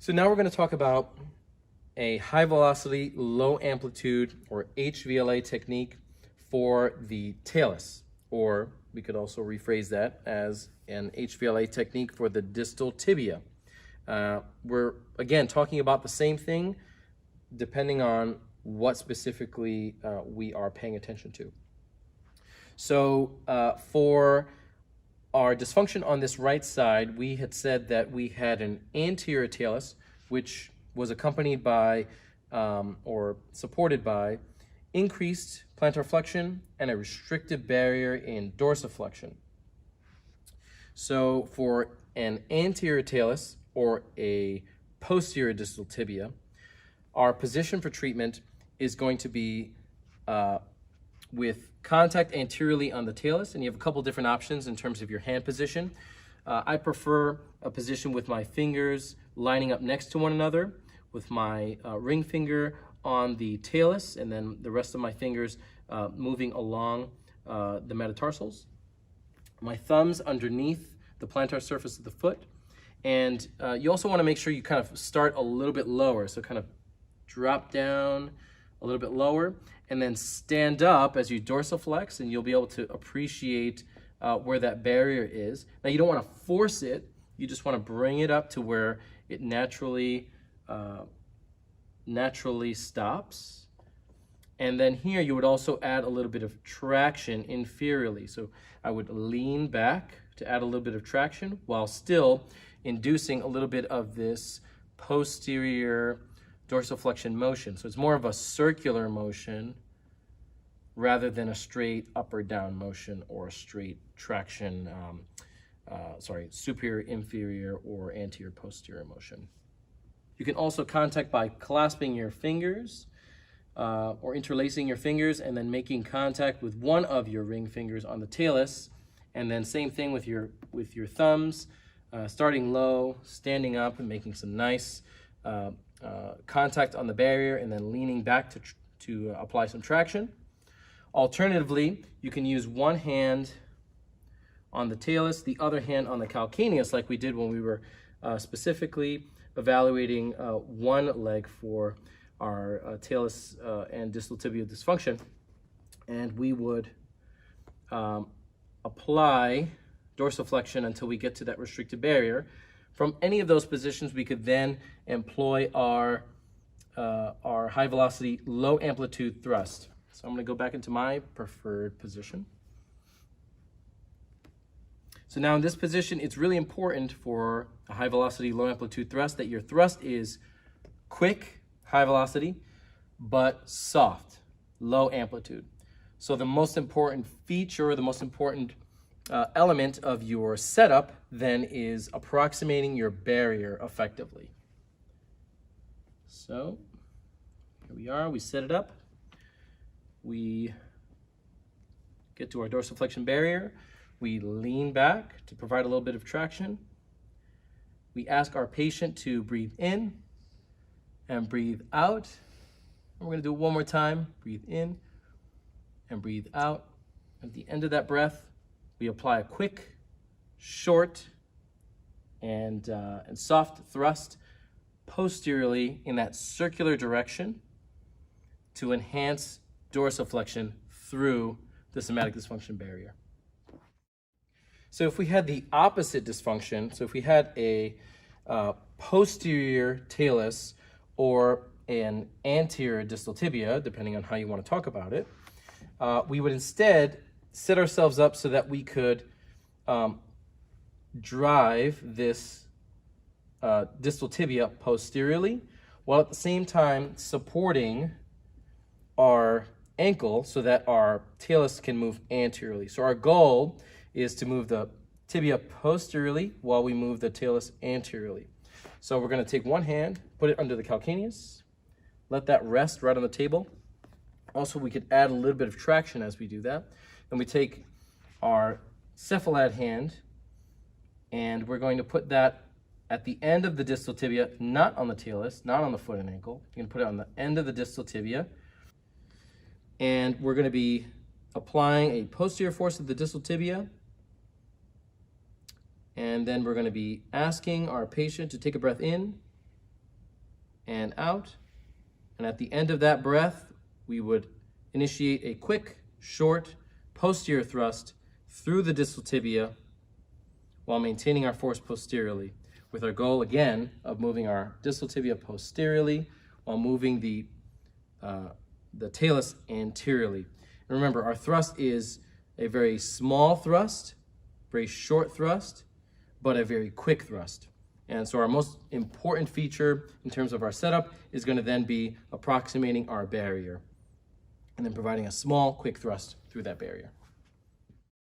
So now we're going to talk about a high velocity, low amplitude, or HVLA technique for the talus, or we could also rephrase that as an HVLA technique for the distal tibia. We're again talking about the same thing depending on what specifically we are paying attention to. So for our dysfunction on this right side, we had said that we had an anterior talus, which was accompanied by or supported by increased plantar flexion and a restrictive barrier in dorsiflexion. So for an anterior talus or a posterior distal tibia, our position for treatment is going to be with contact anteriorly on the talus, and you have a couple different options in terms of your hand position. I prefer a position with my fingers lining up next to one another, with my ring finger on the talus, and then the rest of my fingers moving along the metatarsals. My thumbs underneath the plantar surface of the foot. And you also want to make sure you kind of start a little bit lower, so kind of drop down a little bit lower, and then stand up as you dorsiflex, and you'll be able to appreciate where that barrier is. Now, you don't want to force it, you just want to bring it up to where it naturally stops. And then here you would also add a little bit of traction inferiorly. So I would lean back to add a little bit of traction while still inducing a little bit of this posterior dorsiflexion motion. So it's more of a circular motion rather than a straight up or down motion or a straight traction, superior, inferior, or anterior, posterior motion. You can also contact by clasping your fingers or interlacing your fingers and then making contact with one of your ring fingers on the talus, and then same thing with your thumbs, starting low, standing up and making some nice contact on the barrier, and then leaning back to apply some traction. Alternatively, you can use one hand on the talus, the other hand on the calcaneus, like we did when we were specifically evaluating one leg for our talus and distal tibial dysfunction. And we would apply dorsiflexion until we get to that restricted barrier. From any of those positions, we could then employ our high velocity, low amplitude thrust. So I'm going to go back into my preferred position. So now in this position, it's really important for a high velocity, low amplitude thrust that your thrust is quick, high velocity, but soft, low amplitude. So the most important feature, the most important element of your setup then is approximating your barrier effectively. So here we are, we set it up. We get to our dorsiflexion barrier. We lean back to provide a little bit of traction. We ask our patient to breathe in and breathe out. And we're going to do it one more time. Breathe in and breathe out. At the end of that breath, we apply a quick, short, and soft thrust posteriorly in that circular direction to enhance dorsiflexion through the somatic dysfunction barrier. So if we had the opposite dysfunction, so if we had a posterior talus or an anterior distal tibia, depending on how you want to talk about it, we would instead set ourselves up so that we could drive this distal tibia posteriorly, while at the same time supporting our ankle so that our talus can move anteriorly. So our goal is to move the tibia posteriorly while we move the talus anteriorly. So we're going to take one hand, put it under the calcaneus, let that rest right on the table. Also, we could add a little bit of traction as we do that. Then we take our cephalad hand, and we're going to put that at the end of the distal tibia, not on the talus, not on the foot and ankle. You're going to put it on the end of the distal tibia. And we're going to be applying a posterior force of the distal tibia. And then we're going to be asking our patient to take a breath in and out. And at the end of that breath, we would initiate a quick, short, posterior thrust through the distal tibia while maintaining our force posteriorly, with our goal, again, of moving our distal tibia posteriorly while moving the talus anteriorly. And remember, our thrust is a very small thrust, very short thrust, but a very quick thrust. And so our most important feature in terms of our setup is going to then be approximating our barrier and then providing a small, quick thrust through that barrier.